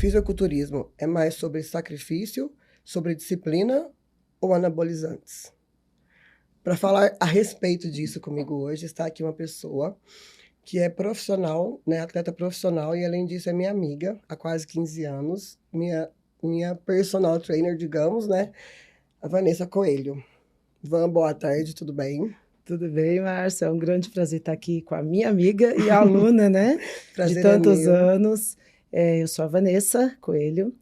fisiculturismo é mais sobre sacrifício, sobre disciplina ou anabolizantes? Para falar a respeito disso comigo hoje, está aqui uma pessoa que é profissional, né, atleta profissional, e além disso é minha amiga há quase 15 anos, minha personal trainer, digamos, né, a Vanessa Coelho. Van, boa tarde, tudo bem? Tudo bem, Márcia? É um grande prazer estar aqui com a minha amiga e aluna, né? Prazer De tantos é meu. anos. Eu sou a Vanessa Coelho,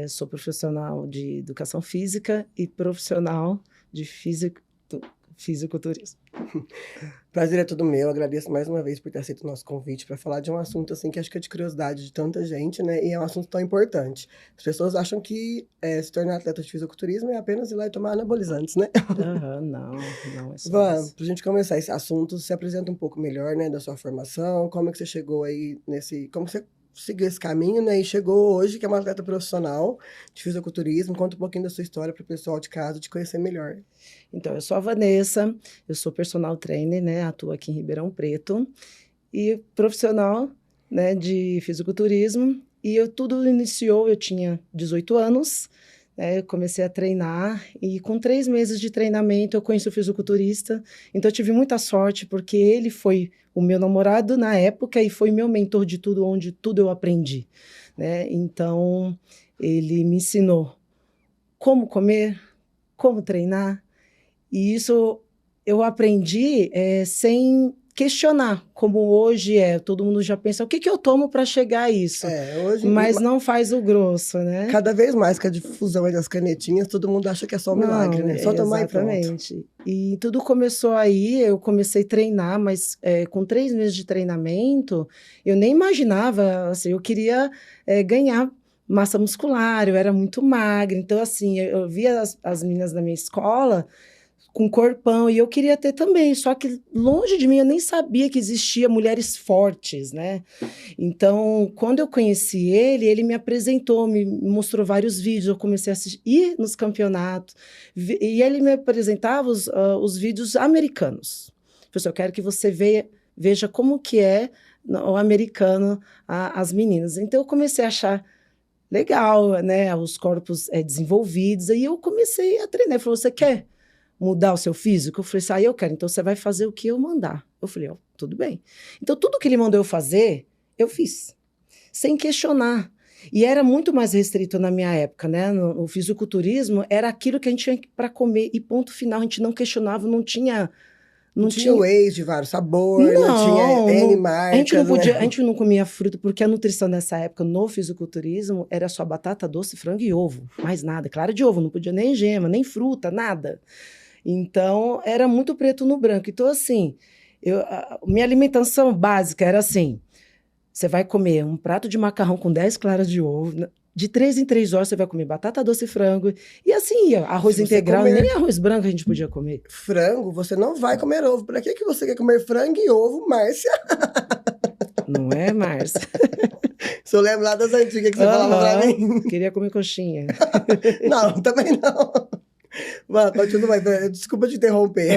sou profissional de educação física e profissional de fisiculturismo. Prazer é todo meu, agradeço mais uma vez por ter aceito o nosso convite para falar de um assunto assim que acho que é de curiosidade de tanta gente, né? E é um assunto tão importante. As pessoas acham que se tornar atleta de fisiculturismo é apenas ir lá e tomar anabolizantes, né? Não é só Van, isso. pra gente começar esse assunto, se apresenta um pouco melhor, né, da sua formação, como é que você chegou aí como você seguiu esse caminho, né, e chegou hoje que é uma atleta profissional de fisiculturismo. Conta um pouquinho da sua história para o pessoal de casa te conhecer melhor. Então, eu sou a Vanessa, eu sou personal trainer, né, atuo aqui em Ribeirão Preto, e profissional, né, de fisiculturismo, e tudo iniciou, eu tinha 18 anos, eu comecei a treinar e com 3 meses de treinamento eu conheci o fisiculturista, então eu tive muita sorte porque ele foi o meu namorado na época e foi meu mentor de tudo, onde tudo eu aprendi, né? Então ele me ensinou como comer, como treinar, e isso eu aprendi sem questionar, como hoje todo mundo já pensa, o que eu tomo para chegar a isso? Hoje, mas não faz o grosso, né? Cada vez mais com a difusão aí das canetinhas, todo mundo acha que é só um milagre, né? Só tomar exatamente. E pronto. E tudo começou aí, eu comecei a treinar, mas com 3 meses de treinamento, eu nem imaginava, assim, eu queria ganhar massa muscular, eu era muito magra, então assim, eu via as meninas da minha escola com corpão, e eu queria ter também, só que longe de mim eu nem sabia que existia mulheres fortes, né? Então, quando eu conheci ele, ele me apresentou, me mostrou vários vídeos, eu comecei a ir nos campeonatos, e ele me apresentava os vídeos americanos. Falei assim, eu quero que você veja como que é o americano, as meninas. Então, eu comecei a achar legal, né? Os corpos desenvolvidos, aí eu comecei a treinar. Ele falou, você quer mudar o seu físico? Eu falei assim, eu quero, então você vai fazer o que eu mandar. Eu falei, tudo bem. Então, tudo que ele mandou eu fazer, eu fiz, sem questionar. E era muito mais restrito na minha época, né? No fisiculturismo, era aquilo que a gente tinha para comer, e ponto final, a gente não questionava, não tinha whey de vários sabores, não tinha N marcas. A gente não podia, a gente não comia fruta, porque a nutrição nessa época, no fisiculturismo, era só batata doce, frango e ovo, mais nada. Clara de ovo, não podia nem gema, nem fruta, nada. Então, era muito preto no branco. Então, assim, minha alimentação básica era assim, você vai comer um prato de macarrão com 10 claras de ovo, de 3 em 3 horas você vai comer batata doce e frango, e assim, arroz integral, nem arroz branco a gente podia comer. Frango, você não vai comer ovo. Para que você quer comer frango e ovo, Márcia? Não é, Márcia? Se eu lembro lá das antigas que você falava pra mim. Queria comer coxinha. Não, também não. Mano, continua, desculpa te interromper.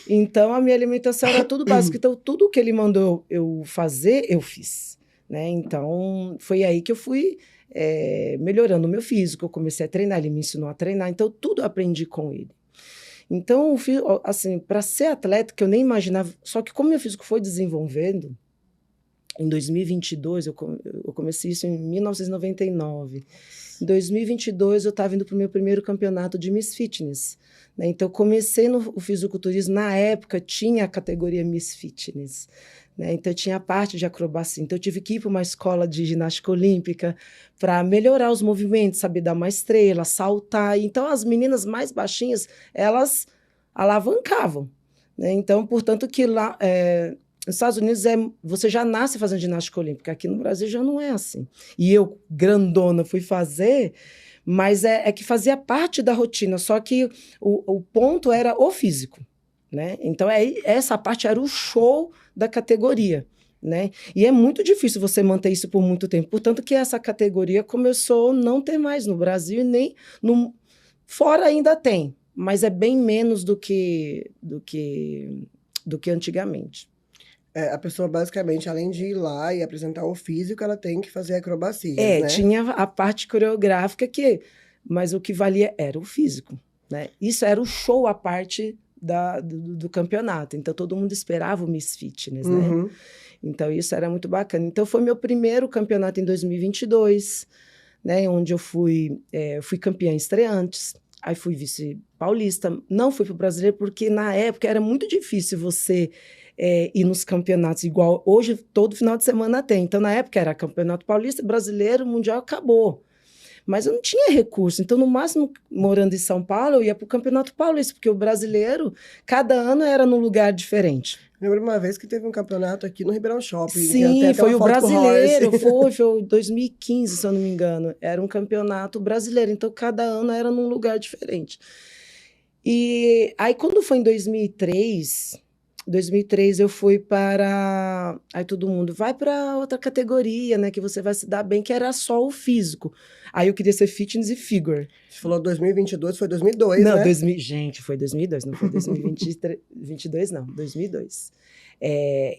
Então, a minha alimentação era tudo básico. Então, tudo que ele mandou eu fazer, eu fiz, né? Então, foi aí que eu fui melhorando o meu físico. Eu comecei a treinar, ele me ensinou a treinar. Então, tudo eu aprendi com ele. Então, assim, para ser atleta, que eu nem imaginava... Só que como meu físico foi desenvolvendo, em 2022, eu comecei isso em 1999. Em 2022, eu estava indo para o meu primeiro campeonato de Miss Fitness, né? Então, eu comecei no fisiculturismo. Na época, tinha a categoria Miss Fitness, né? Então, tinha a parte de acrobacia. Então, eu tive que ir para uma escola de ginástica olímpica para melhorar os movimentos, saber dar uma estrela, saltar. Então, as meninas mais baixinhas, elas alavancavam, né? Então, portanto, que lá... Nos Estados Unidos, você já nasce fazendo ginástica olímpica. Aqui no Brasil já não é assim. E eu, grandona, fui fazer, mas é que fazia parte da rotina, só que o ponto era o físico, né? Então, essa parte era o show da categoria, né? E é muito difícil você manter isso por muito tempo. Portanto, que essa categoria começou a não ter mais no Brasil, e nem fora ainda tem, mas é bem menos do que antigamente. A pessoa, basicamente, além de ir lá e apresentar o físico, ela tem que fazer acrobacias, né? Tinha a parte coreográfica mas o que valia era o físico, né? Isso era o show à parte do campeonato. Então, todo mundo esperava o Miss Fitness, né? Então, isso era muito bacana. Então, foi meu primeiro campeonato em 2022, né? Onde eu fui campeã em estreantes. Aí fui vice-paulista. Não fui para o brasileiro, porque na época era muito difícil você ir nos campeonatos, igual hoje, todo final de semana tem. Então, na época, era campeonato paulista, brasileiro, mundial, acabou. Mas eu não tinha recurso. Então, no máximo, morando em São Paulo, eu ia para o Campeonato Paulista, porque o brasileiro, cada ano era num lugar diferente. Lembro uma vez que teve um campeonato aqui no Ribeirão Shopping. Sim, foi o brasileiro, foi 2015, se eu não me engano. Era um campeonato brasileiro, então cada ano era num lugar diferente. E aí, quando foi em 2003 eu fui para... Aí todo mundo, vai para outra categoria, né, que você vai se dar bem, que era só o físico. Aí eu queria ser fitness e figure. Você falou 2022, foi 2002, não, né? Gente, foi 2002, não foi 2022, não, 2002.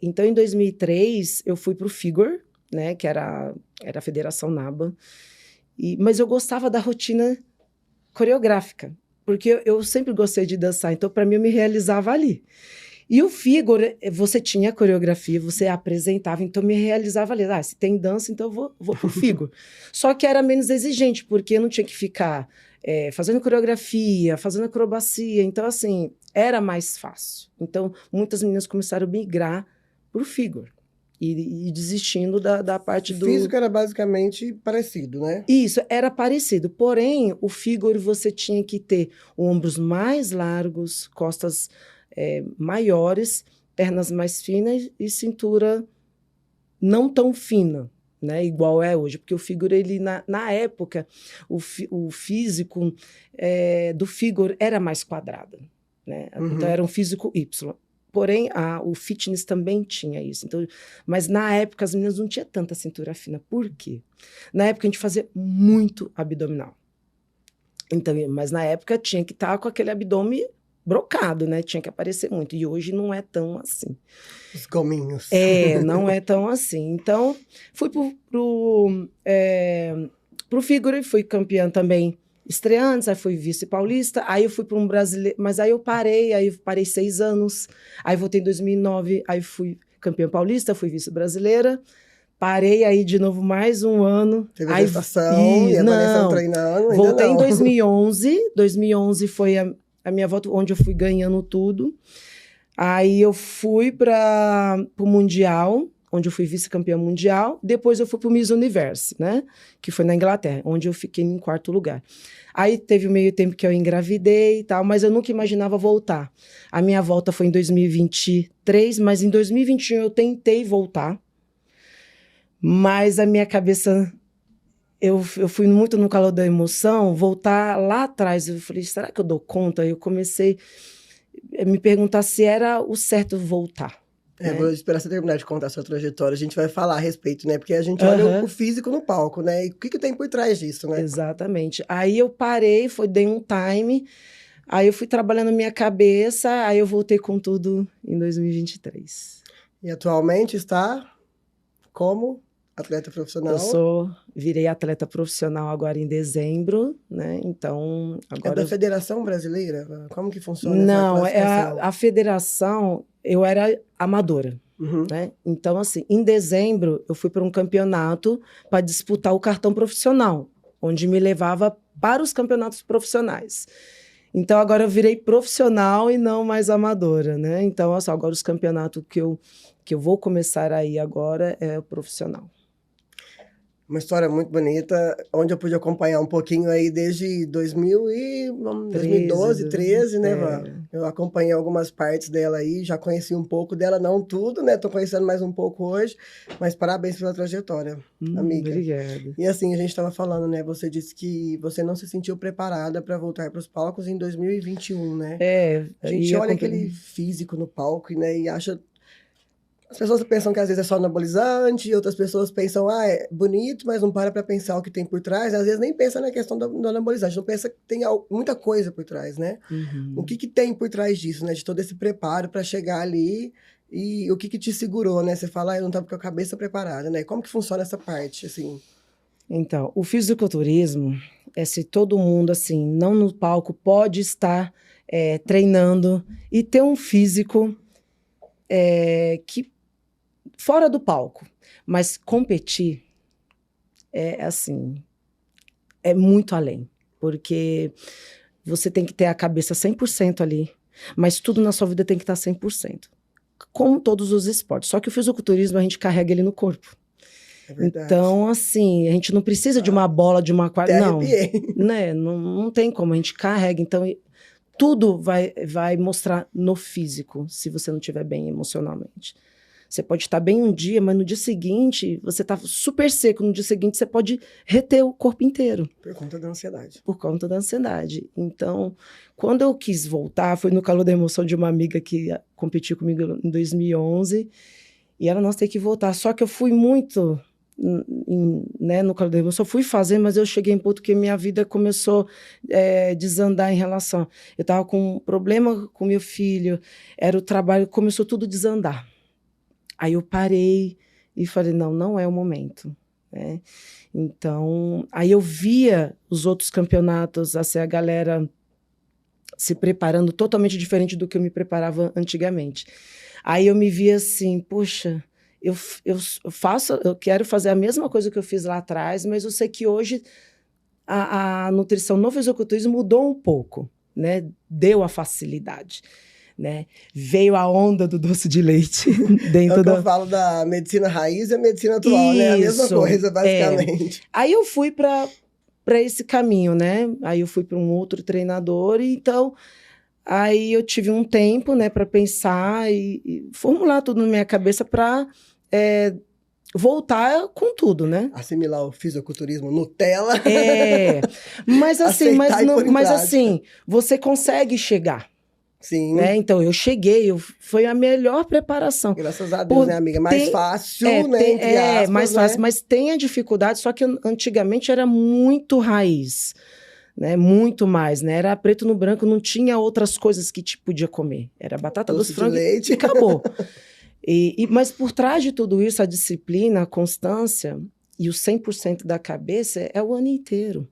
Então, em 2003, eu fui para o figure, né, que era a Federação NABA, mas eu gostava da rotina coreográfica, porque eu sempre gostei de dançar, então, para mim, eu me realizava ali. E o figure, você tinha coreografia, você apresentava, então me realizava ali. Se tem dança, então eu vou pro figure. Só que era menos exigente, porque eu não tinha que ficar fazendo coreografia, fazendo acrobacia. Então, assim, era mais fácil. Então, muitas meninas começaram a migrar pro figure. E desistindo da parte do... O físico era basicamente parecido, né? Isso, era parecido. Porém, o figure você tinha que ter ombros mais largos, costas... maiores, pernas mais finas e cintura não tão fina, né, igual é hoje, porque o figure, ele, na época, o físico do figure era mais quadrado, né? Então era um físico Y. Porém, o fitness também tinha isso. Então, mas na época as meninas não tinham tanta cintura fina. Por quê? Na época a gente fazia muito abdominal. Então, mas na época tinha que estar com aquele abdômen brocado, né? Tinha que aparecer muito. E hoje não é tão assim. Os gominhos. Não é tão assim. Então, fui pro figure, fui campeã também estreantes, aí fui vice-paulista, aí eu fui para um brasileiro, mas aí eu parei 6 anos, aí voltei em 2009, aí fui campeã paulista, fui vice-brasileira, parei aí de novo mais um ano. Teve a gestação e agora estão treinando? Voltei em 2011, 2011 foi a minha volta, onde eu fui ganhando tudo. Aí eu fui para o Mundial, onde eu fui vice-campeã mundial. Depois eu fui para o Miss Universe, né? Que foi na Inglaterra, onde eu fiquei em 4º lugar. Aí teve o meio tempo que eu engravidei e tal, mas eu nunca imaginava voltar. A minha volta foi em 2023, mas em 2021 eu tentei voltar. Mas a minha cabeça... Eu fui muito no calor da emoção, voltar lá atrás. Eu falei, será que eu dou conta? Eu comecei a me perguntar se era o certo voltar. Né? Vou esperar você terminar de contar a sua trajetória. A gente vai falar a respeito, né? Porque a gente olha o físico no palco, né? E o que tem por trás disso, né? Exatamente. Aí eu parei, dei um time, aí eu fui trabalhando a minha cabeça, aí eu voltei com tudo em 2023. E atualmente está como atleta profissional? Eu virei atleta profissional agora em dezembro, né? Então, agora... É da Federação Brasileira? Como que funciona Não, essa classificação? a federação, eu era amadora, né? Então, assim, em dezembro, eu fui para um campeonato para disputar o cartão profissional, onde me levava para os campeonatos profissionais. Então, agora eu virei profissional e não mais amadora, né? Então, assim, agora os campeonatos que eu vou começar aí agora é o profissional. Uma história muito bonita, onde eu pude acompanhar um pouquinho aí desde 2012, 13, né, Vá? Eu acompanhei algumas partes dela aí, já conheci um pouco dela, não tudo, né? Tô conhecendo mais um pouco hoje, mas parabéns pela trajetória, amiga. Obrigada. E assim, a gente estava falando, né? Você disse que você não se sentiu preparada para voltar para os palcos em 2021, né? A gente olha aquele físico no palco, né, e acha... As pessoas pensam que às vezes é só anabolizante, e outras pessoas pensam, é bonito, mas não para pensar o que tem por trás. Às vezes nem pensa na questão do anabolizante, não pensa que tem muita coisa por trás, né? O que tem por trás disso, né? De todo esse preparo para chegar ali E o que te segurou, né? Você fala, eu não estava com a cabeça preparada, né? Como que funciona essa parte, assim? Então, o fisiculturismo é se todo mundo, assim, não no palco, pode estar treinando e ter um físico que fora do palco, mas competir é assim, é muito além, porque você tem que ter a cabeça 100% ali, mas tudo na sua vida tem que estar 100%, como todos os esportes, só que o fisiculturismo a gente carrega ele no corpo. É verdade. Então, assim, a gente não precisa de uma bola, de uma quadra, não, né? Não tem como, a gente carrega, então tudo vai mostrar no físico, se você não estiver bem emocionalmente. Você pode estar bem um dia, mas no dia seguinte, você está super seco, no dia seguinte você pode reter o corpo inteiro. Por conta da ansiedade. Por conta da ansiedade. Então, quando eu quis voltar, foi no calor da emoção de uma amiga que competiu comigo em 2011, e ela, nossa, tem que voltar. Só que eu fui muito... né, no calor da emoção, eu fui fazer, mas eu cheguei em ponto que minha vida começou a desandar em relação. Eu estava com um problema com meu filho, era o trabalho, começou tudo a desandar. Aí eu parei e falei, não é o momento, né? Então, aí eu via os outros campeonatos, assim, a galera se preparando totalmente diferente do que eu me preparava antigamente. Aí eu me via assim, poxa, eu quero fazer a mesma coisa que eu fiz lá atrás, mas eu sei que hoje a nutrição no fisiculturismo mudou um pouco, né? Deu a facilidade. Né? Veio a onda do doce de leite dentro é o que eu falo da medicina raiz e a medicina atual, né? A mesma coisa, basicamente. Aí eu fui para esse caminho, né? Aí eu fui para um outro treinador, e então aí eu tive um tempo, né, para pensar e formular tudo na minha cabeça para voltar com tudo, né? Assimilar o fisiculturismo Nutella. Mas assim, mas assim, você consegue chegar. Sim. Né? Então, eu cheguei, foi a melhor preparação. Graças a Deus, né, amiga? Mais fácil, né? Entre aspas, mais fácil, mas tem a dificuldade, só que antigamente era muito raiz, né? Muito mais, né? Era preto no branco, não tinha outras coisas que te podia comer. Era batata doce, frango e acabou. Mas por trás de tudo isso, a disciplina, a constância e o 100% da cabeça é o ano inteiro.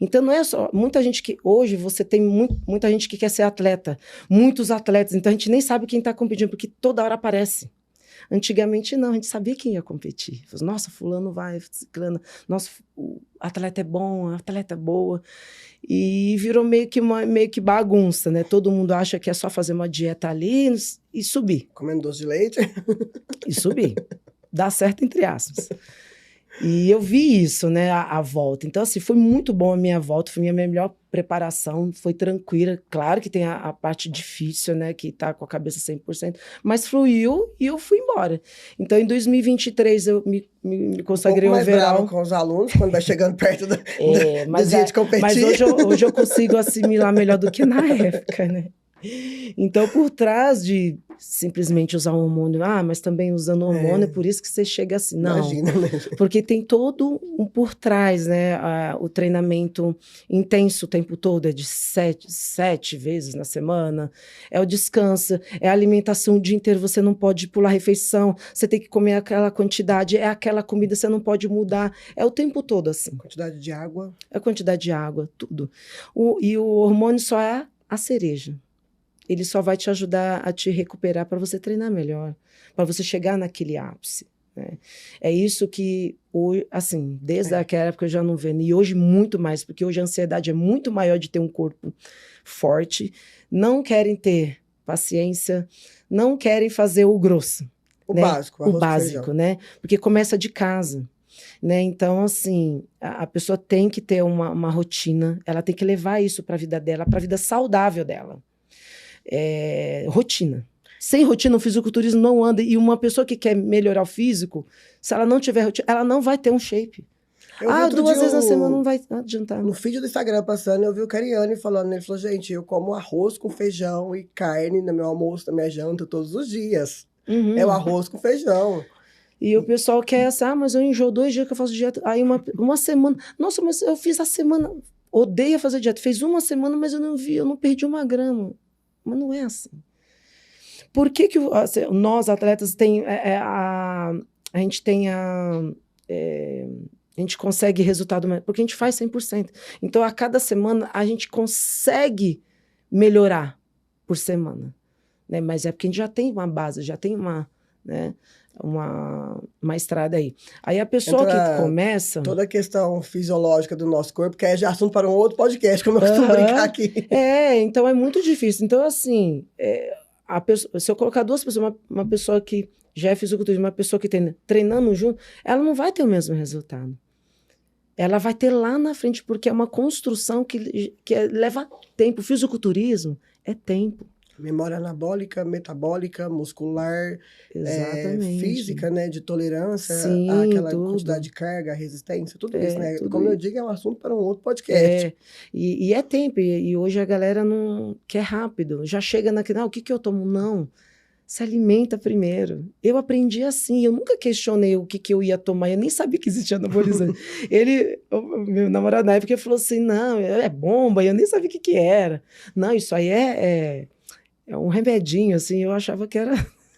Então, não é só... Muita gente que... Hoje, você tem muita gente que quer ser atleta. Muitos atletas. Então, a gente nem sabe quem está competindo, porque toda hora aparece. Antigamente, não. A gente sabia quem ia competir. Nossa, fulano vai, ciclano. Nossa, o atleta é bom, a atleta é boa. E virou meio que bagunça, né? Todo mundo acha que é só fazer uma dieta ali e subir. Comendo doce de leite. E subir. Dá certo, entre aspas. E eu vi isso, né, a volta. Então, assim, foi muito bom a minha volta, foi minha melhor preparação, foi tranquila. Claro que tem a parte difícil, né, que tá com a cabeça 100%, mas fluiu e eu fui embora. Então, em 2023, eu me consagrei ao verão. Bravo com os alunos, quando vai chegando perto do dia de competir. Mas hoje eu consigo assimilar melhor do que na época, né? Então, por trás de simplesmente usar um hormônio, mas também usando hormônio, é por isso que você chega assim. Não, imagina, né? Porque tem todo um por trás, né? O treinamento intenso o tempo todo, é de 7 vezes na semana, é o descanso, é a alimentação o dia inteiro, você não pode pular refeição, você tem que comer aquela quantidade, é aquela comida, você não pode mudar, é o tempo todo assim. Quantidade de água. A quantidade de água, tudo. E o hormônio só é a cereja. Ele só vai te ajudar a te recuperar para você treinar melhor, para você chegar naquele ápice, né? É isso que, hoje, assim, desde aquela época eu já não vejo, e hoje muito mais, porque hoje a ansiedade é muito maior de ter um corpo forte, não querem ter paciência, não querem fazer o grosso. O né? básico, o básico, né? Porque começa de casa. Né? Então, assim, a pessoa tem que ter uma rotina, ela tem que levar isso para a vida dela, para a vida saudável dela. Rotina. Sem rotina, o fisiculturismo não anda. E uma pessoa que quer melhorar o físico, se ela não tiver rotina, ela não vai ter um shape. 2 vezes na semana não vai adiantar. No feed do Instagram passando, eu vi o Cariani falando. Ele falou, gente, eu como arroz com feijão e carne no meu almoço, na minha janta, todos os dias. Uhum. É o arroz com feijão. E o pessoal quer essa, mas eu enjoo 2 dias que eu faço dieta. Aí uma semana. Nossa, mas eu fiz a semana. Odeia fazer dieta. Fez uma semana, mas eu não perdi 1 grama. Mas não é assim. Por que assim, nós, atletas, a gente tem a gente consegue resultado, porque a gente faz 100%. Então, a cada semana, a gente consegue melhorar por semana. Né? Mas é porque a gente já tem uma base, já tem uma estrada aí. Aí a pessoa que começa... Toda a questão fisiológica do nosso corpo, que é já assunto para um outro podcast, como eu costumo brincar aqui. Então é muito difícil. Então, assim, se eu colocar duas pessoas, uma pessoa que já é fisiculturista, uma pessoa que tem treinando junto, ela não vai ter o mesmo resultado. Ela vai ter lá na frente, porque é uma construção que leva tempo. O fisiculturismo é tempo. Memória anabólica, metabólica, muscular, exatamente. Física, né, de tolerância, sim, aquela tudo. Quantidade de carga, resistência, tudo isso, né? Como eu digo, é um assunto para um outro podcast. E é tempo, e hoje a galera não quer rápido, já chega naquele, o que eu tomo? Não, se alimenta primeiro. Eu aprendi assim, eu nunca questionei o que eu ia tomar, eu nem sabia que existia anabolizante. Meu namorado na época falou assim, não, é bomba, eu nem sabia o que era. Não, isso aí é um remedinho, assim, eu achava que era...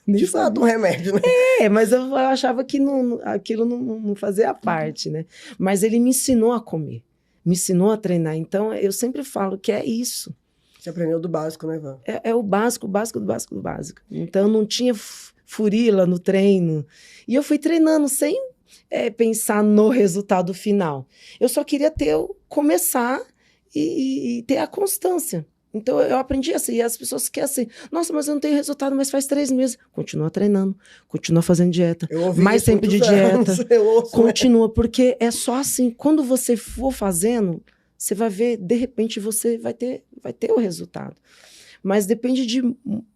De fato, um remédio, né? Mas eu achava que aquilo não fazia parte, né? Mas ele me ensinou a comer, me ensinou a treinar. Então, eu sempre falo que é isso. Você aprendeu do básico, né, Ivan? É o básico do básico. Então, não tinha furila no treino. E eu fui treinando sem pensar no resultado final. Eu só queria começar e ter a constância. Então, eu aprendi assim, e as pessoas que assim, nossa, mas eu não tenho resultado, mas faz 3 meses. Continua treinando, continua fazendo dieta, mais tempo de dieta, continua, porque é só assim, quando você for fazendo, você vai ver, de repente, você vai ter o resultado. Mas depende de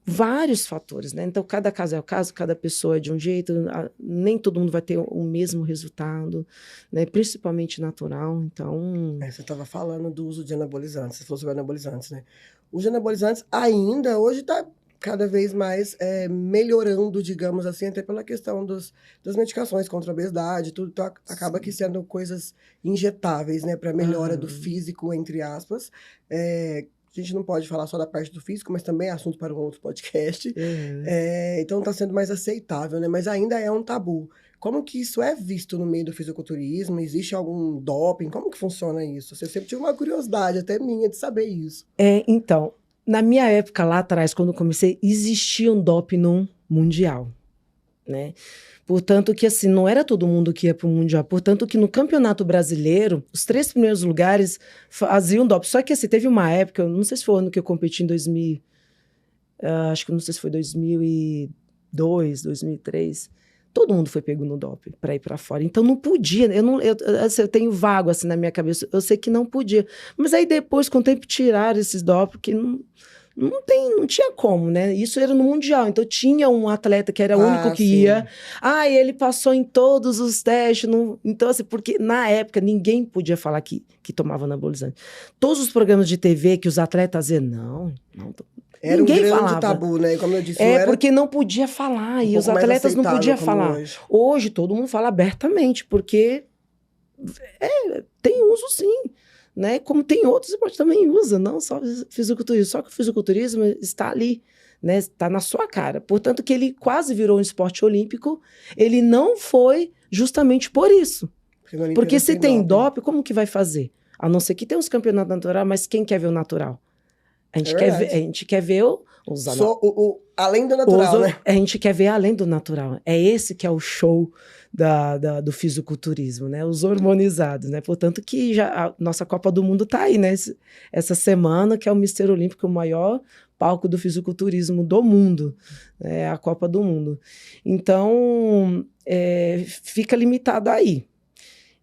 vários fatores, né? Então, cada caso é o caso, cada pessoa é de um jeito, nem todo mundo vai ter o mesmo resultado, né? Principalmente natural, então... Você estava falando do uso de anabolizantes, você falou sobre anabolizantes, né? Os anabolizantes ainda, hoje está cada vez mais melhorando, digamos assim, até pela questão das medicações contra a obesidade, tudo então, acaba que sendo coisas injetáveis, né? Para melhora do físico, entre aspas, a gente não pode falar só da parte do físico, mas também é assunto para um outro podcast. Então está sendo mais aceitável, né? Mas ainda é um tabu. Como que isso é visto no meio do fisiculturismo? Existe algum doping? Como que funciona isso? Você sempre tive uma curiosidade, até minha, de saber isso. Então, na minha época lá atrás, quando eu comecei, existia um doping no mundial, né? Portanto que assim, não era todo mundo que ia para o Mundial. Portanto que no Campeonato Brasileiro, os 3 primeiros lugares faziam doping. Só que assim, teve uma época, eu não sei se foi o ano que eu competi em 2000, acho que não sei se foi 2002, 2003. Todo mundo foi pego no doping para ir para fora. Então não podia, eu tenho vago assim na minha cabeça, eu sei que não podia. Mas aí depois, com o tempo, tiraram esses doping, porque não tinha como, né? Isso era no Mundial, então tinha um atleta que era o único que ia. E ele passou em todos os testes. Então, assim, porque na época ninguém podia falar que tomava anabolizante. Todos os programas de TV que os atletas diziam, não. Era ninguém um grande falava. Tabu, né? Como eu disse, porque não podia falar, e os atletas não podiam falar. Hoje todo mundo fala abertamente, porque tem uso sim. Né? Como tem outros, você também usa, não só fisiculturismo. Só que o fisiculturismo está ali, né? Está na sua cara. Portanto, que ele quase virou um esporte olímpico, ele não foi justamente por isso. Porque se tem doping, como que vai fazer? A não ser que tenha uns campeonatos naturais, mas quem quer ver o natural? A gente quer ver além do natural, né? A gente quer ver além do natural. É esse que é o show do fisiculturismo, né? Os hormonizados, né? Portanto que já a nossa Copa do Mundo tá aí, né? Essa semana, que é o Mister Olímpico, o maior palco do fisiculturismo do mundo, né? A Copa do Mundo. Então, fica limitado aí.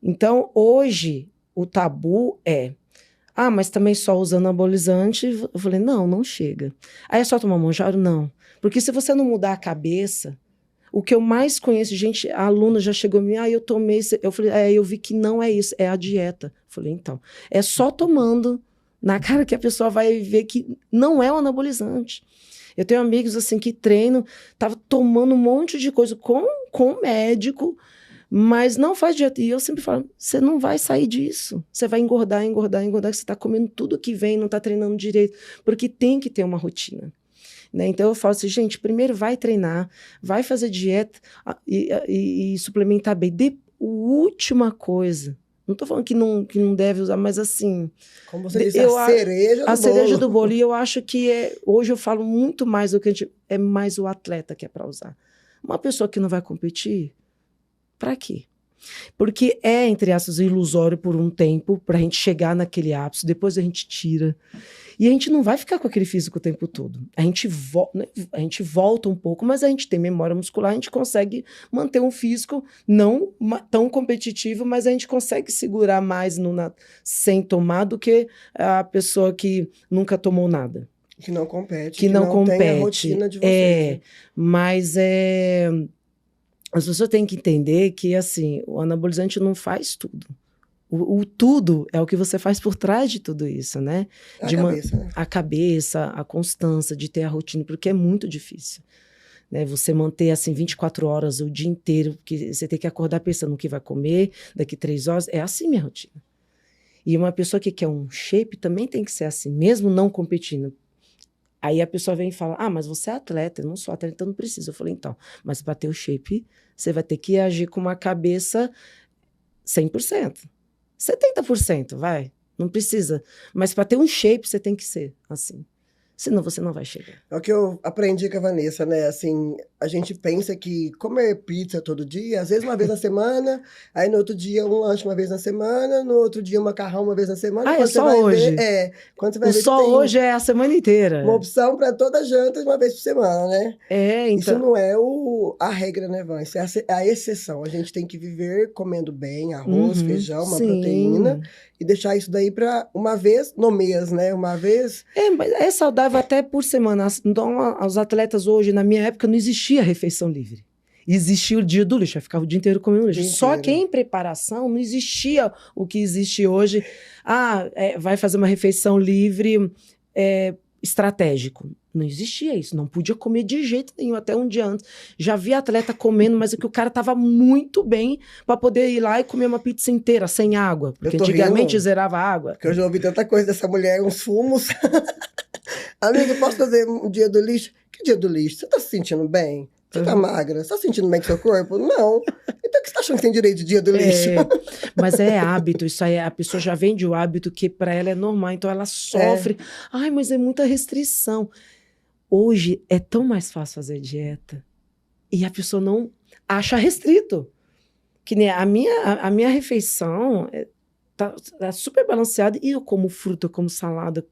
Então, hoje, o tabu mas também só usando anabolizante. Eu falei, não chega. Aí é só tomar Mounjaro? Não. Porque se você não mudar a cabeça, o que eu mais conheço, gente, a aluna já chegou a mim, eu tomei, eu falei, eu vi que não é isso, é a dieta. Eu falei, então, é só tomando na cara que a pessoa vai ver que não é um anabolizante. Eu tenho amigos, assim, que treinam, tava tomando um monte de coisa com médico, mas não faz dieta. E eu sempre falo, você não vai sair disso. Você vai engordar, que você está comendo tudo que vem, não está treinando direito. Porque tem que ter uma rotina. né? Então eu falo assim, gente, primeiro vai treinar, vai fazer dieta e suplementar bem. Última coisa, não estou falando que não deve usar, mas assim... Como você disse, a cereja do bolo. A cereja do bolo. E eu acho que hoje eu falo muito mais do que é mais o atleta que é para usar. Uma pessoa que não vai competir, para quê? Porque entre aspas, ilusório por um tempo, para a gente chegar naquele ápice, depois a gente tira. E a gente não vai ficar com aquele físico o tempo todo. A gente volta um pouco, mas a gente tem memória muscular, a gente consegue manter um físico não tão competitivo, mas a gente consegue segurar mais sem tomar do que a pessoa que nunca tomou nada. Que não compete. Que não compete. Tem a rotina de vocês. Mas as pessoas têm que entender que, assim, o anabolizante não faz tudo. O tudo é o que você faz por trás de tudo isso, né? A cabeça, a constância, de ter a rotina, porque é muito difícil. Né? Você manter, assim, 24 horas o dia inteiro, porque você tem que acordar pensando no que vai comer daqui 3 horas. É assim minha rotina. E uma pessoa que quer um shape também tem que ser assim, mesmo não competindo. Aí a pessoa vem e fala, mas você é atleta, eu não sou atleta, então não precisa. Eu falei, então, mas para ter o shape, você vai ter que agir com uma cabeça 100%. 70%, vai, não precisa. Mas para ter um shape, você tem que ser assim. Senão você não vai chegar. É o que eu aprendi com a Vanessa, né? Assim, a gente pensa que comer pizza todo dia, às vezes uma vez na semana, aí no outro dia um lanche uma vez na semana, no outro dia um macarrão uma vez na semana. É só hoje. Quando você vai ver, só hoje é a semana inteira. Uma opção para toda janta uma vez por semana, né? Então... Isso não é a regra, né, Van? Isso é a exceção. A gente tem que viver comendo bem, arroz, feijão, uma proteína, e deixar isso daí para uma vez no mês, né? Uma vez... Mas é saudável até por semana. Então, os atletas hoje, na minha época, não existia refeição livre. Existia o dia do lixo, eu ficava o dia inteiro comendo lixo. Só que em preparação não existia o que existe hoje. Vai fazer uma refeição livre estratégico. Não existia isso, não podia comer de jeito nenhum, até um dia antes. Já vi atleta comendo, mas é que o cara estava muito bem para poder ir lá e comer uma pizza inteira, sem água. Porque antigamente zerava a água. Porque eu já ouvi tanta coisa dessa mulher, uns fumos. Amiga, posso fazer um dia do lixo? Que dia do lixo? Você tá se sentindo bem? Você tá magra? Você tá sentindo bem com seu corpo? Não. Então o que você tá achando que tem direito de dia do lixo? Mas é hábito, isso aí, a pessoa já vende o hábito que para ela é normal, então ela sofre. Mas é muita restrição. Hoje é tão mais fácil fazer dieta e a pessoa não acha restrito. Que nem a minha refeição tá super balanceada e eu como fruta, eu como salada,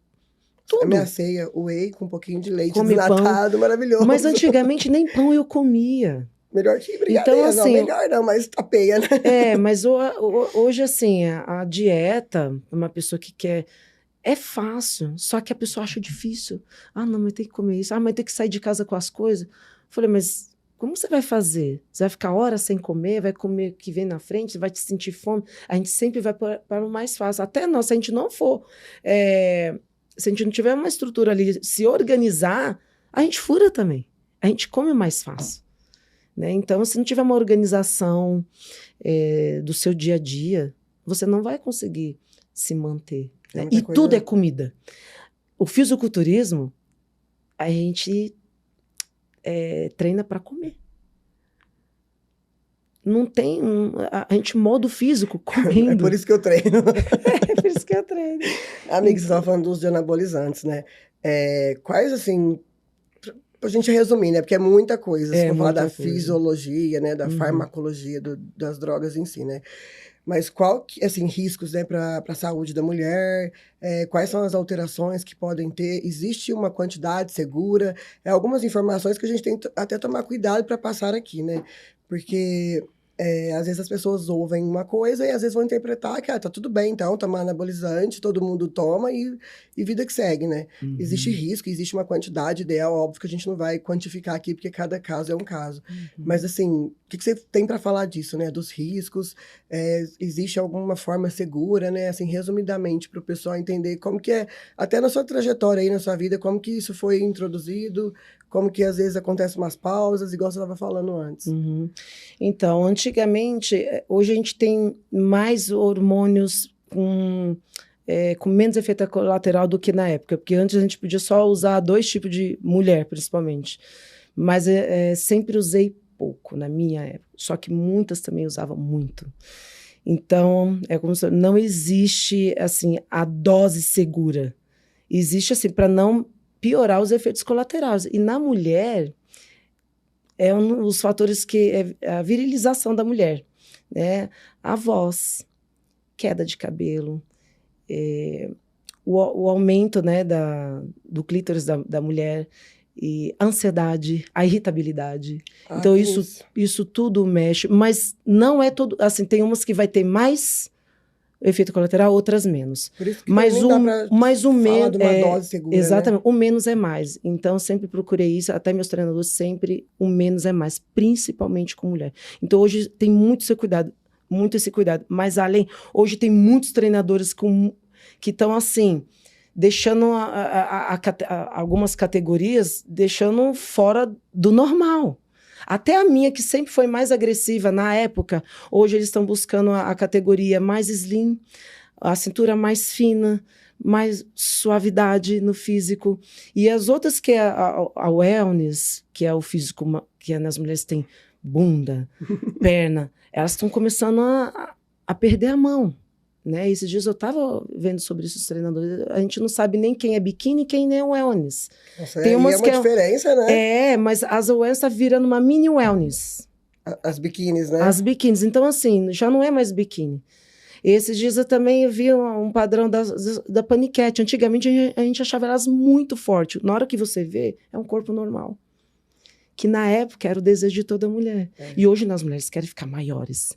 tudo. A minha ceia, whey com um pouquinho de leite desnatado, maravilhoso. Mas antigamente nem pão eu comia. Melhor que brigadeiro, então, assim, não, melhor não, mas tapeia, né? Mas hoje, assim, a dieta, uma pessoa que quer... É fácil, só que a pessoa acha difícil. Não, mas tem que comer isso. Mas tem que sair de casa com as coisas. Falei, mas como você vai fazer? Você vai ficar horas sem comer? Vai comer o que vem na frente? Vai te sentir fome? A gente sempre vai para o mais fácil. Até nós, se a gente não for... se a gente não tiver uma estrutura ali, se organizar, a gente fura também. A gente come mais fácil. Né? Então, se não tiver uma organização do seu dia a dia, você não vai conseguir se manter. Né? E tudo é comida. O fisiculturismo, a gente treina para comer. Não tem a gente modo físico comendo. É por isso que eu treino. É por isso que eu treino. Amigos, você estava falando dos de anabolizantes, né? Quais, assim, pra gente resumir, né? Porque é muita coisa. Se for falar da fisiologia, né? Da farmacologia das drogas em si, né? Mas assim, riscos, né, para a saúde da mulher? Quais são as alterações que podem ter? Existe uma quantidade segura? Algumas informações que a gente tem que até tomar cuidado para passar aqui, né? Porque às vezes as pessoas ouvem uma coisa e às vezes vão interpretar que tá tudo bem, então, tomar anabolizante, todo mundo toma e vida que segue, né? Existe risco, existe uma quantidade ideal, óbvio que a gente não vai quantificar aqui, porque cada caso é um caso. Mas, assim, o que você tem para falar disso, né? Dos riscos, existe alguma forma segura, né? Assim, resumidamente, para o pessoal entender como que até na sua trajetória aí, na sua vida, como que isso foi introduzido, como que às vezes acontecem umas pausas, igual você estava falando antes. Então, antigamente, hoje a gente tem mais hormônios com com menos efeito colateral do que na época, porque antes a gente podia só usar 2 tipos de mulher, principalmente. Mas sempre usei pouco na minha época, só que muitas também usavam muito. Então, como se não existe, assim, a dose segura. Existe, assim, para não piorar os efeitos colaterais. E na mulher, é um dos fatores que é a virilização da mulher, né? A voz, queda de cabelo, o aumento, né, do clítoris da mulher, e a ansiedade, a irritabilidade. Então, isso tudo mexe, mas não é todo... Assim, tem umas que vai ter mais efeito colateral, outras menos. Por isso que mas o menos... de uma dose segura, exatamente, né? O menos é mais. Então, sempre procurei isso, até meus treinadores sempre, o menos é mais, principalmente com mulher. Então, hoje tem muito esse cuidado, mas além... Hoje tem muitos treinadores que estão assim... deixando algumas categorias, deixando fora do normal. Até a minha, que sempre foi mais agressiva na época, hoje eles estão buscando a categoria mais slim, a cintura mais fina, mais suavidade no físico. E as outras, que é a wellness, que é o físico, que nas mulheres tem bunda, perna, elas estão começando a perder a mão. Né? Esses dias eu estava vendo sobre isso, os treinadores, a gente não sabe nem quem é biquíni e quem é wellness. Nossa, tem umas uma diferença, né? Mas as wellness tá virando uma mini wellness. As biquínis, né? As biquínis. Então, assim, já não é mais biquíni. Esses dias eu também vi um padrão da paniquete. Antigamente a gente achava elas muito fortes. Na hora que você vê, é um corpo normal. Que na época era o desejo de toda mulher. E hoje as mulheres querem ficar maiores.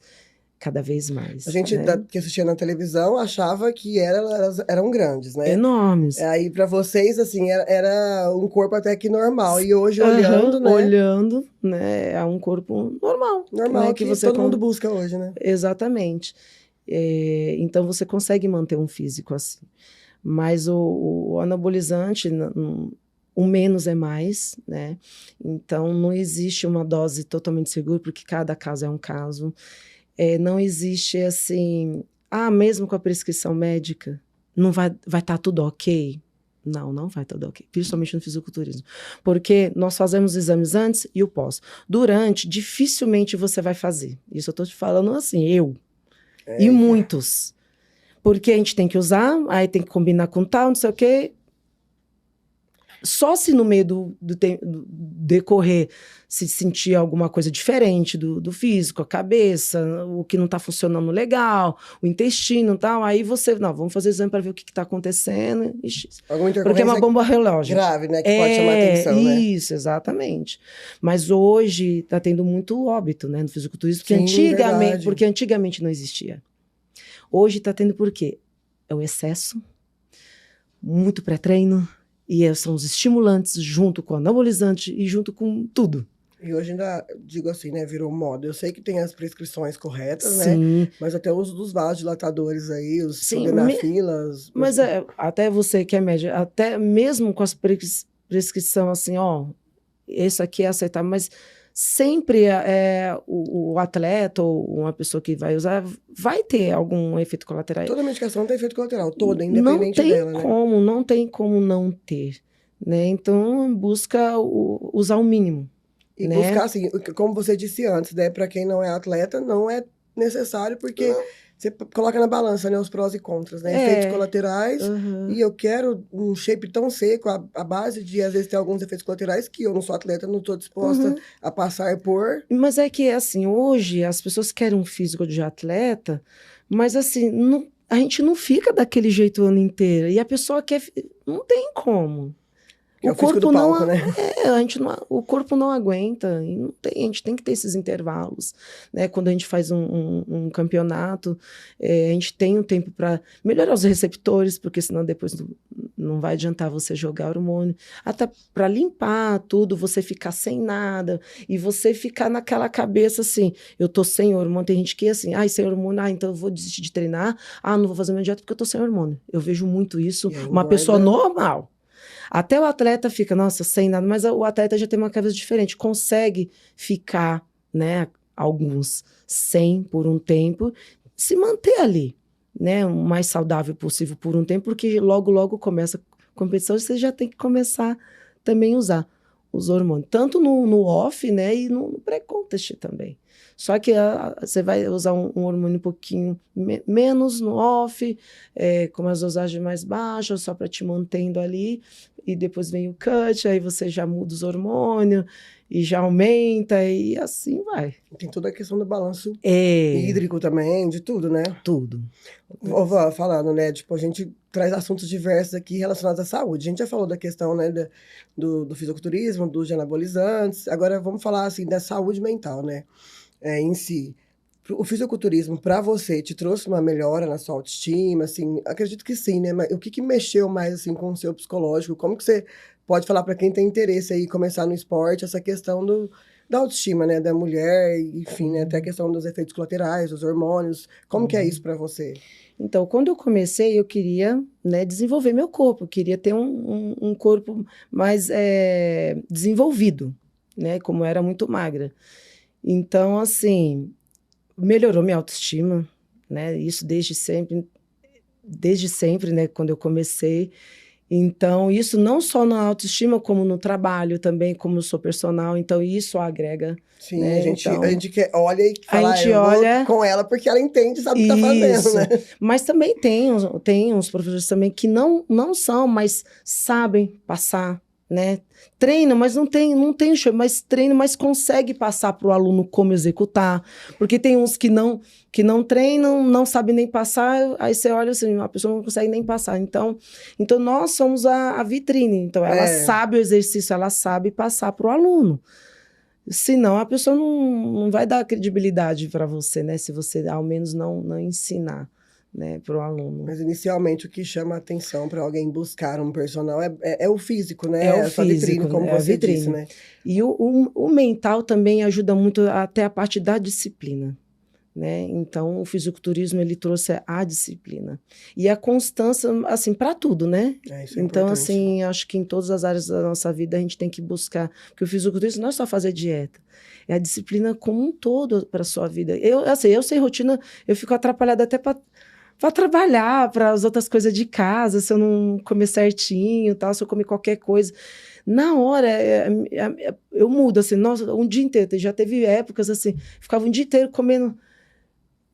Cada vez mais. A gente que assistia na televisão achava que elas eram grandes, né? Enormes. Aí para vocês, assim, era um corpo até que normal. E hoje olhando, né? Olhando, né? É um corpo normal. Normal, né? Que todo mundo busca hoje, né? Exatamente. Então você consegue manter um físico assim. Mas o anabolizante, o menos é mais, né? Então não existe uma dose totalmente segura, porque cada caso é um caso. Não existe assim, mesmo com a prescrição médica, não vai estar tudo ok? Não vai tudo ok, principalmente no fisiculturismo. Porque nós fazemos exames antes e o pós. Durante, dificilmente você vai fazer. Isso eu estou te falando assim, e muitos. Porque a gente tem que usar, aí tem que combinar com tal, não sei o quê. Só se no meio do decorrer se sentir alguma coisa diferente do físico, a cabeça, o que não está funcionando legal, o intestino e tal, aí você, vamos fazer exame para ver o que está acontecendo. Porque é uma bomba relógio. Grave, né? Que pode chamar atenção, né? Isso, exatamente. Mas hoje está tendo muito óbito, né, no fisiculturismo, porque antigamente não existia. Hoje está tendo por quê? É o excesso, muito pré-treino, e são os estimulantes junto com o anabolizante e junto com tudo. E hoje ainda, digo assim, né, virou moda. Eu sei que tem as prescrições corretas, sim, né? Mas até o uso dos vasodilatadores aí, os sildenafilas... Mas até você que é médico, até mesmo com as prescrição assim, isso aqui é aceitável, mas sempre o atleta ou uma pessoa que vai usar vai ter algum efeito colateral. Toda medicação tem efeito colateral, toda, independente dela, né? Não tem como não ter, né? Então, busca usar o mínimo. E né? buscar, assim, como você disse antes, né? Para quem não é atleta, não é necessário, porque você coloca na balança, né? Os prós e contras, né? Efeitos colaterais. E eu quero um shape tão seco, a base de, às vezes, ter alguns efeitos colaterais que eu não sou atleta, não estou disposta a passar por... Mas é que, assim, hoje as pessoas querem um físico de atleta, mas, assim, a gente não fica daquele jeito o ano inteiro. E a pessoa quer... Não tem como. O corpo do palco, né? O corpo não aguenta, e a gente tem que ter esses intervalos, né? Quando a gente faz um campeonato, a gente tem um tempo para melhorar os receptores, porque senão depois não vai adiantar você jogar hormônio, até para limpar tudo, você ficar sem nada, e você ficar naquela cabeça assim, eu tô sem hormônio, tem gente que é assim, sem hormônio, então eu vou desistir de treinar, não vou fazer minha dieta porque eu tô sem hormônio. Eu vejo muito isso, uma pessoa normal. Até o atleta fica, nossa, sem nada, mas o atleta já tem uma cabeça diferente, consegue ficar, né, alguns sem por um tempo, se manter ali, né, o mais saudável possível por um tempo, porque logo, logo começa a competição, você já tem que começar também a usar os hormônios, tanto no off, né, e no pré-contest também. Só que você vai usar um hormônio um pouquinho menos no off, com as dosagens mais baixas, só para te mantendo ali, e depois vem o cut, aí você já muda os hormônios, e já aumenta, e assim vai. Tem toda a questão do balanço hídrico também, de tudo, né? Tudo. Vó, falando, né? Tipo, a gente traz assuntos diversos aqui relacionados à saúde. A gente já falou da questão, né, do fisiculturismo, dos anabolizantes. Agora vamos falar, assim, da saúde mental, né? Em si. O fisiculturismo, para você, te trouxe uma melhora na sua autoestima? Assim, acredito que sim, né? Mas o que mexeu mais, assim, com o seu psicológico? Como que você pode falar para quem tem interesse aí começar no esporte, essa questão da autoestima, né, da mulher, enfim, né, até a questão dos efeitos colaterais, dos hormônios. Como que é isso para você? Então, quando eu comecei, eu queria, né, desenvolver meu corpo, eu queria ter um corpo mais desenvolvido, né, como eu era muito magra. Então, assim, melhorou minha autoestima, né, isso desde sempre, né, quando eu comecei. Então, isso não só na autoestima, como no trabalho também, como eu sou personal. Então, isso agrega. Sim, né? a gente olha e fala, a gente olha vou com ela porque ela entende e sabe o que tá fazendo, né? Mas também tem uns professores também que não são, mas sabem passar, né? Treina, mas não tem mas treina, mas consegue passar para o aluno como executar. Porque tem uns que não treinam, não sabem nem passar, aí você olha assim, a pessoa não consegue nem passar. Então nós somos a vitrine. Então, ela sabe o exercício, ela sabe passar para o aluno. Senão, a pessoa não vai dar credibilidade para você, né? Se você, ao menos, não ensinar, né, para o aluno. Mas, inicialmente, o que chama a atenção para alguém buscar um personal é o físico, né? É o físico, vitrine, como você disse, né? E o mental também ajuda muito até a parte da disciplina, né? Então, o fisiculturismo, ele trouxe a disciplina. E a constância, assim, para tudo, né? Isso é então, importante. assim, acho que em todas as áreas da nossa vida a gente tem que buscar, porque o fisiculturismo não é só fazer dieta, é a disciplina como um todo para a sua vida. Eu sem rotina, eu fico atrapalhada até para trabalhar, para as outras coisas de casa, se eu não comer certinho, tal, se eu comer qualquer coisa. Na hora, eu mudo, assim, nossa, um dia inteiro. Já teve épocas, assim, ficava um dia inteiro comendo.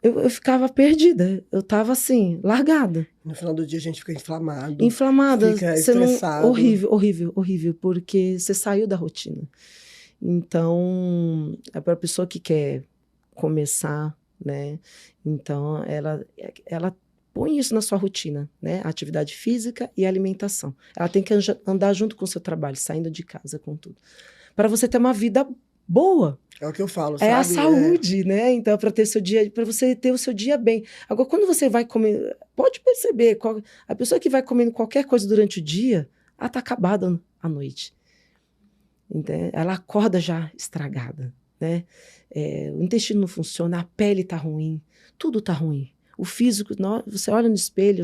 Eu ficava perdida, eu estava assim, largada. No final do dia a gente fica inflamado. Inflamada. Fica estressado. Horrível, porque você saiu da rotina. Então, é para a pessoa que quer começar, né? Então, ela põe isso na sua rotina, né? Atividade física e alimentação. Ela tem que andar junto com o seu trabalho, saindo de casa com tudo. Para você ter uma vida boa. É o que eu falo, sabe? É a saúde, né? Então, para você ter o seu dia bem. Agora, quando você vai comer, pode perceber, a pessoa que vai comendo qualquer coisa durante o dia, ela tá acabada à noite. Entende? Ela acorda já estragada, né? O intestino não funciona, a pele tá ruim, tudo tá ruim. O físico, você olha no espelho,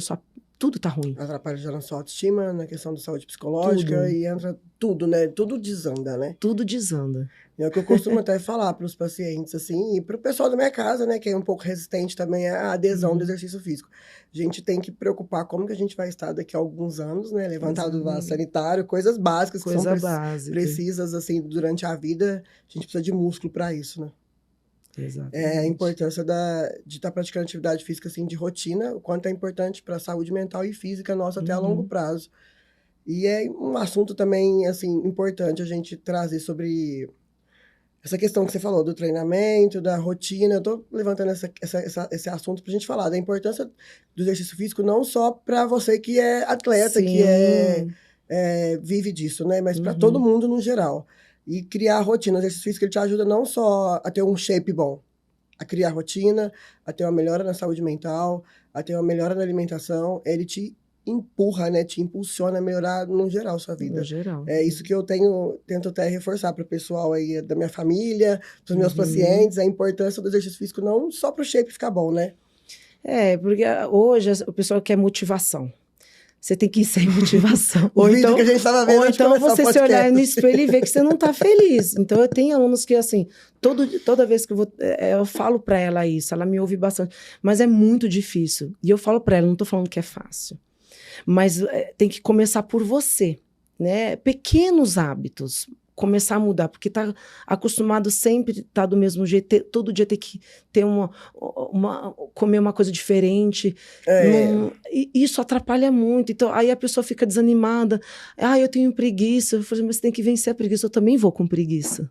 tudo tá ruim. Atrapalha já na sua autoestima, na questão da saúde psicológica, tudo. E entra tudo, né? Tudo desanda, né? Tudo desanda. É o que eu costumo até falar para os pacientes, assim, e para o pessoal da minha casa, né, que é um pouco resistente também à adesão do exercício físico. A gente tem que preocupar como que a gente vai estar daqui a alguns anos, né, levantado do vaso sanitário, coisas básicas que são precisas, assim, durante a vida. A gente precisa de músculo para isso, né? Exatamente. A importância de estar praticando atividade física, assim, de rotina, o quanto é importante para a saúde mental e física nossa até a longo prazo. E é um assunto também, assim, importante a gente trazer sobre essa questão que você falou do treinamento, da rotina. Eu tô levantando esse assunto pra gente falar da importância do exercício físico, não só para você que é atleta, que vive disso, né? Mas para todo mundo no geral. E criar rotina. O exercício físico ele te ajuda não só a ter um shape bom, a criar rotina, a ter uma melhora na saúde mental, a ter uma melhora na alimentação. Ele te empurra, né? Te impulsiona a melhorar no geral a sua vida. No geral. É isso que eu tento até reforçar para o pessoal aí da minha família, para os meus pacientes, a importância do exercício físico não só para o shape ficar bom, né? Porque hoje o pessoal quer motivação. você tem que ir sem motivação. O vídeo que a gente estava vendo antes de começar o você se podcast. olhar no espelho e ver que você não está feliz. Então, eu tenho alunos que, assim, toda vez que eu falo para ela isso, ela me ouve bastante, mas é muito difícil. E eu falo para ela, não estou falando que é fácil, mas tem que começar por você, né? Pequenos hábitos, começar a mudar, porque tá acostumado sempre estar do mesmo jeito, todo dia ter que ter comer uma coisa diferente. E isso atrapalha muito. Então, aí a pessoa fica desanimada. Eu tenho preguiça. Eu falei, mas você tem que vencer a preguiça. Eu também vou com preguiça.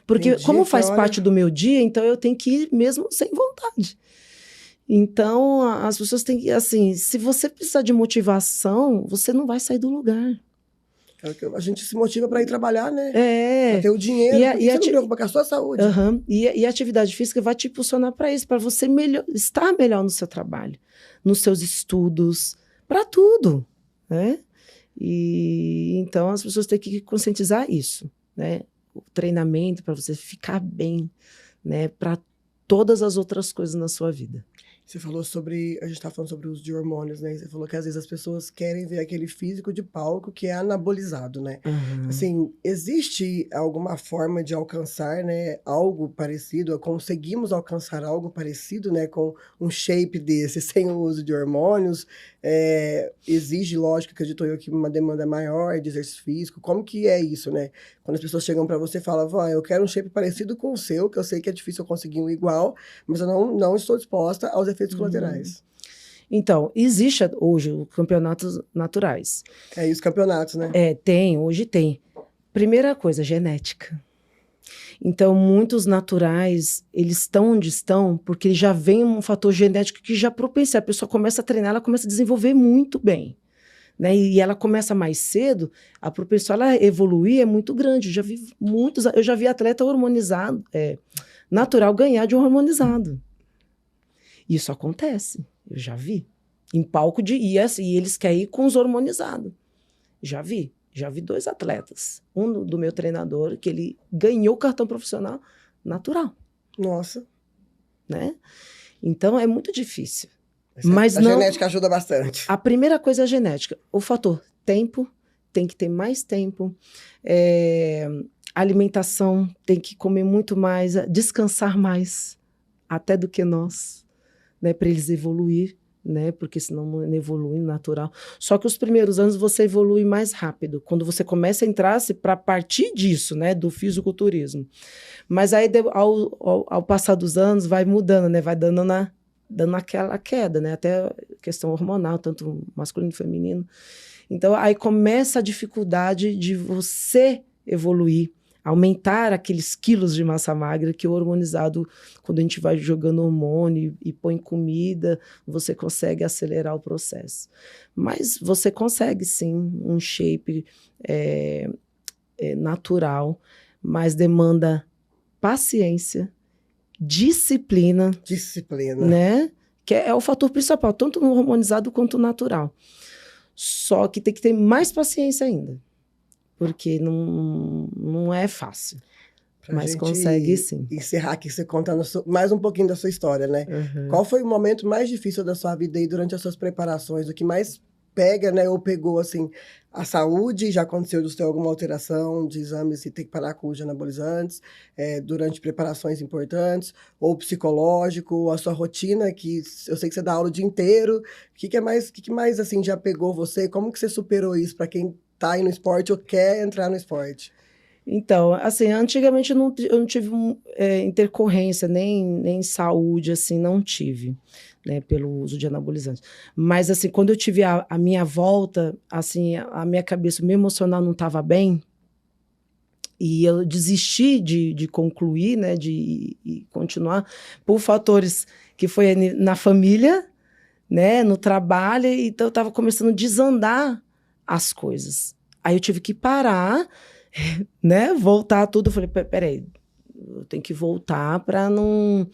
Porque como faz parte do meu dia, então eu tenho que ir mesmo sem vontade. Então, as pessoas têm que, assim, se você precisar de motivação, você não vai sair do lugar. A gente se motiva para ir trabalhar, né? Para Pra ter o dinheiro, você não preocupa com a sua saúde. E a atividade física vai te impulsionar para isso, para você estar melhor no seu trabalho, nos seus estudos, para tudo, né? E então as pessoas têm que conscientizar isso, né? O treinamento para você ficar bem, né? Para todas as outras coisas na sua vida. Você falou sobre, a gente estava falando sobre o uso de hormônios, né? Você falou que às vezes as pessoas querem ver aquele físico de palco que é anabolizado, né? Assim, existe alguma forma de alcançar, né, algo parecido? Conseguimos alcançar algo parecido, né, com um shape desse, sem o uso de hormônios? Exige, lógico, acredito eu, que uma demanda maior de exercício físico. Como que é isso, né? Quando as pessoas chegam para você e falam, eu quero um shape parecido com o seu, que eu sei que é difícil eu conseguir um igual, mas eu não estou disposta aos efeitos colaterais. Então, existe hoje os campeonatos naturais. E os campeonatos, né? Hoje tem. Primeira coisa, genética. Então, muitos naturais, eles estão onde estão porque já vem um fator genético que já propicia. A pessoa começa a treinar, ela começa a desenvolver muito bem. Né? E ela começa mais cedo, a propensão ela evoluir é muito grande. Eu já vi atleta hormonizado, natural ganhar de um hormonizado. Isso acontece, eu já vi. Em palco e eles querem ir com os hormonizados. Já vi 2 atletas. Um do meu treinador, que ele ganhou o cartão profissional natural. Nossa. Né? Então, é muito difícil. Mas a genética ajuda bastante. A primeira coisa é a genética. O fator tempo, tem que ter mais tempo. Alimentação, tem que comer muito mais, descansar mais, até do que nós, né, para eles evoluir, né, porque senão não evolui natural. Só que os primeiros anos você evolui mais rápido, quando você começa a entrar para partir disso, né, do fisiculturismo. Mas aí, ao passar dos anos, vai mudando, né, vai dando aquela queda, né? Até questão hormonal, tanto masculino e feminino. Então, aí começa a dificuldade de você evoluir, aumentar aqueles quilos de massa magra que o hormonizado, quando a gente vai jogando hormônio e põe comida, você consegue acelerar o processo. Mas você consegue, sim, um shape natural, mas demanda paciência, disciplina, né? Que é o fator principal, tanto no hormonizado quanto no natural. Só que tem que ter mais paciência ainda, porque não é fácil. Mas consegue sim. Encerrar aqui, você contando mais um pouquinho da sua história, né? Qual foi o momento mais difícil da sua vida aí durante as suas preparações? O que mais pega, né, ou pegou, assim, a saúde? Já aconteceu de ter alguma alteração de exames e ter que parar com os anabolizantes durante preparações importantes? Ou psicológico, ou a sua rotina, que eu sei que você dá aula o dia inteiro. O que mais, assim, já pegou você? Como que você superou isso para quem tá aí no esporte ou quer entrar no esporte? Então, assim, antigamente eu não tive intercorrência, nem saúde, assim, não tive, né, pelo uso de anabolizantes. Mas, assim, quando eu tive a minha volta, assim, a minha cabeça, o meu emocional não estava bem, e eu desisti de concluir, né, de continuar, por fatores que foi na família, né, no trabalho, então eu estava começando a desandar as coisas. Aí eu tive que parar, né, voltar tudo. Eu falei, peraí, eu tenho que voltar para não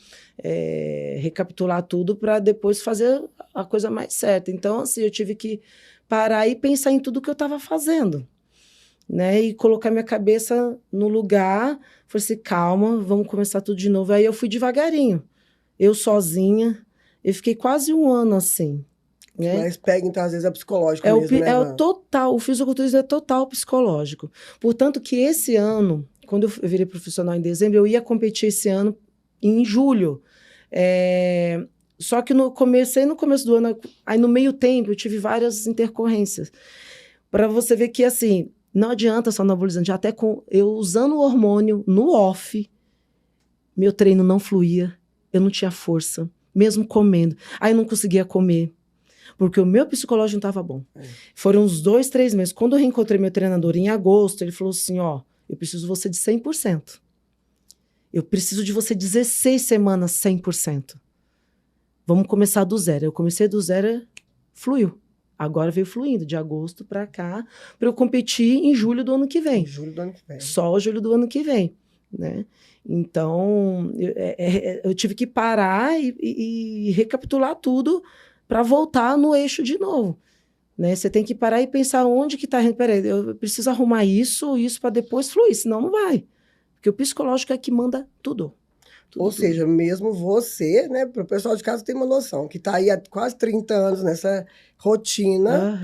recapitular tudo para depois fazer a coisa mais certa. Então, assim, eu tive que parar e pensar em tudo que eu estava fazendo, né, e colocar minha cabeça no lugar. Falei assim, calma, vamos começar tudo de novo. Aí eu fui devagarinho, eu sozinha, eu fiquei quase um ano assim. né? Mas pega, então, às vezes é psicológico mesmo, né, o total, o fisiculturismo é total psicológico. Portanto, que esse ano, quando eu virei profissional em dezembro, eu ia competir esse ano em julho. Só que no começo do ano, aí no meio tempo, eu tive várias intercorrências. Para você ver que, assim, não adianta só anabolizante, até com eu usando o hormônio no off, meu treino não fluía, eu não tinha força, mesmo comendo. Aí eu não conseguia comer, porque o meu psicológico não estava bom. Foram uns 2, 3 meses. Quando eu reencontrei meu treinador em agosto, ele falou assim, ó, eu preciso de você de 100%. Eu preciso de você 16 semanas 100%. Vamos começar do zero. Eu comecei do zero, fluiu. Agora veio fluindo, de agosto para cá, para eu competir em julho do ano que vem. Em julho do ano que vem. Só julho do ano que vem, né? Então, eu tive que parar e recapitular tudo para voltar no eixo de novo, né? Você tem que parar e pensar onde que está... Peraí, eu preciso arrumar isso para depois fluir, senão não vai. Porque o psicológico é que manda tudo. Ou seja, mesmo você, né, para o pessoal de casa ter uma noção, que está aí há quase 30 anos nessa rotina,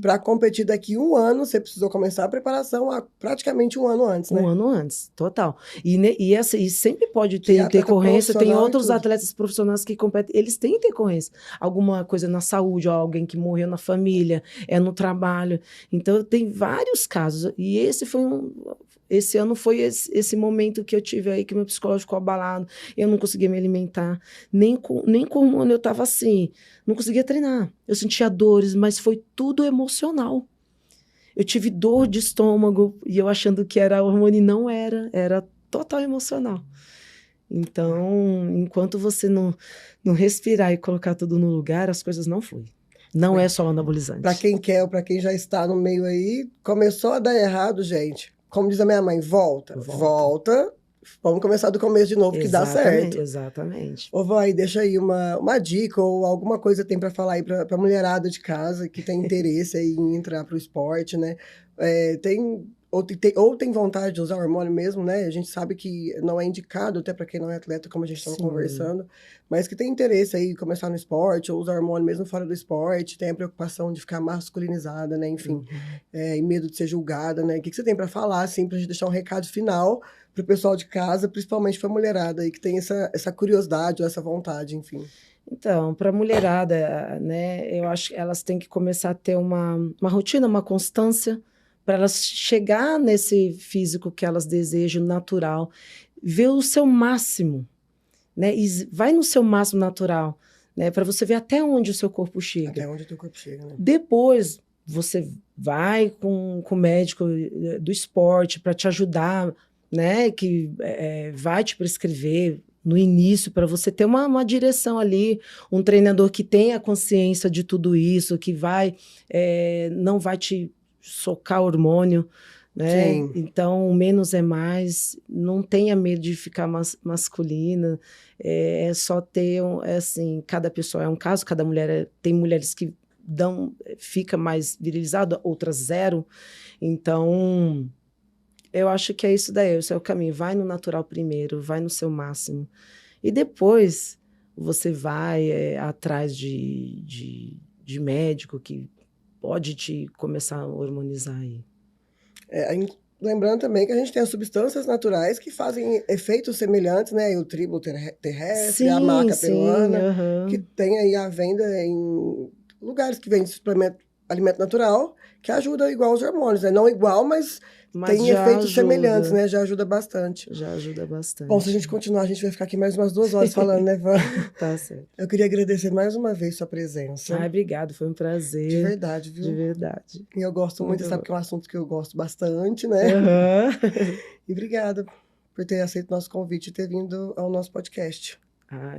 para competir daqui um ano, você precisou começar a preparação há praticamente um ano antes, né? Um ano antes, total. E sempre pode ter intercorrência, tem outros atletas profissionais que competem, eles têm intercorrência. Alguma coisa na saúde, ou alguém que morreu na família, no trabalho. Então, tem vários casos. E esse ano foi esse momento que eu tive aí, que meu psicológico ficou abalado, eu não conseguia me alimentar, nem com hormônio eu estava assim, não conseguia treinar. Eu sentia dores, mas foi tudo emocional. Eu tive dor de estômago, e eu achando que era hormônio, não era total emocional. Então, enquanto você não respirar e colocar tudo no lugar, as coisas não fluem. Não é só o anabolizante. Para quem quer ou para quem já está no meio aí, começou a dar errado, gente. Como diz a minha mãe, volta. Vamos começar do começo de novo, que dá certo. Exatamente. Ô, Vai, deixa aí uma dica ou alguma coisa tem para falar aí para mulherada de casa que tem interesse aí em entrar para o esporte, né? Ou tem vontade de usar hormônio mesmo, né? A gente sabe que não é indicado, até para quem não é atleta, como a gente estava conversando, mas que tem interesse aí em começar no esporte, ou usar hormônio mesmo fora do esporte, tem a preocupação de ficar masculinizada, né? Enfim, e medo de ser julgada, né? O que você tem para falar, assim, para a gente deixar um recado final para o pessoal de casa, principalmente para a mulherada aí que tem essa curiosidade ou essa vontade, enfim. Então, para a mulherada, né? Eu acho que elas têm que começar a ter uma rotina, uma constância, para elas chegar nesse físico que elas desejam, natural, ver o seu máximo, né? E vai no seu máximo natural, né? Para você ver até onde o seu corpo chega. Até onde o teu corpo chega, né? Depois, você vai com o médico do esporte para te ajudar, né? Que vai te prescrever no início, para você ter uma direção ali, um treinador que tenha consciência de tudo isso, que não vai te socar hormônio, né? Sim. Então, menos é mais. Não tenha medo de ficar masculina. É só ter, assim, cada pessoa é um caso, cada mulher tem mulheres que fica mais virilizada, outras zero. Então, eu acho que é isso daí, esse é o caminho. Vai no natural primeiro, vai no seu máximo. E depois você vai atrás de médico que pode te começar a hormonizar aí. Lembrando também que a gente tem as substâncias naturais que fazem efeitos semelhantes, né? O tribo terrestre, a maca peruana, que tem aí à venda em lugares que vendem alimento natural, que ajuda igual os hormônios, né? Não igual, mas tem efeitos semelhantes, né? Já ajuda bastante. Já ajuda bastante. Bom, se a gente continuar, a gente vai ficar aqui mais umas 2 horas falando, né, Van? Tá certo. Eu queria agradecer mais uma vez sua presença. Obrigado, foi um prazer. De verdade, viu? De verdade. E eu gosto muito, sabe que é um assunto que eu gosto bastante, né? E obrigada por ter aceito o nosso convite e ter vindo ao nosso podcast.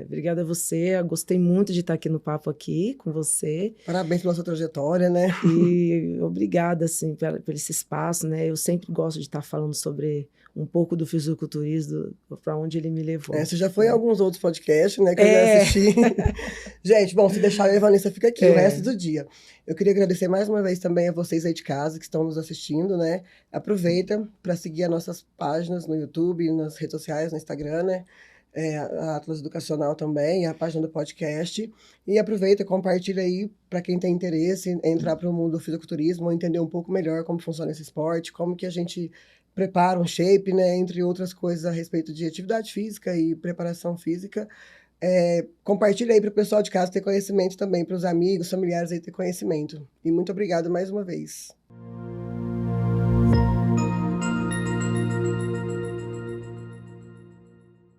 Obrigada a você, eu gostei muito de estar aqui no papo aqui com você. Parabéns pela sua trajetória, né? E obrigada, assim, por esse espaço, né? Eu sempre gosto de estar falando sobre um pouco do fisiculturismo, para onde ele me levou. Você já foi em alguns outros podcasts, né, que eu já assisti. Gente, bom, se deixar eu e a Vanessa fica aqui o resto do dia. Eu queria agradecer mais uma vez também a vocês aí de casa que estão nos assistindo, né? Aproveita para seguir as nossas páginas no YouTube, nas redes sociais, no Instagram, né? a Atlas Educacional também, a página do podcast. E aproveita e compartilha aí para quem tem interesse em entrar para o mundo do fisiculturismo, entender um pouco melhor como funciona esse esporte, como que a gente prepara um shape, né, entre outras coisas a respeito de atividade física e preparação física. Compartilha aí para o pessoal de casa ter conhecimento também, para os amigos, familiares aí ter conhecimento. E muito obrigada mais uma vez.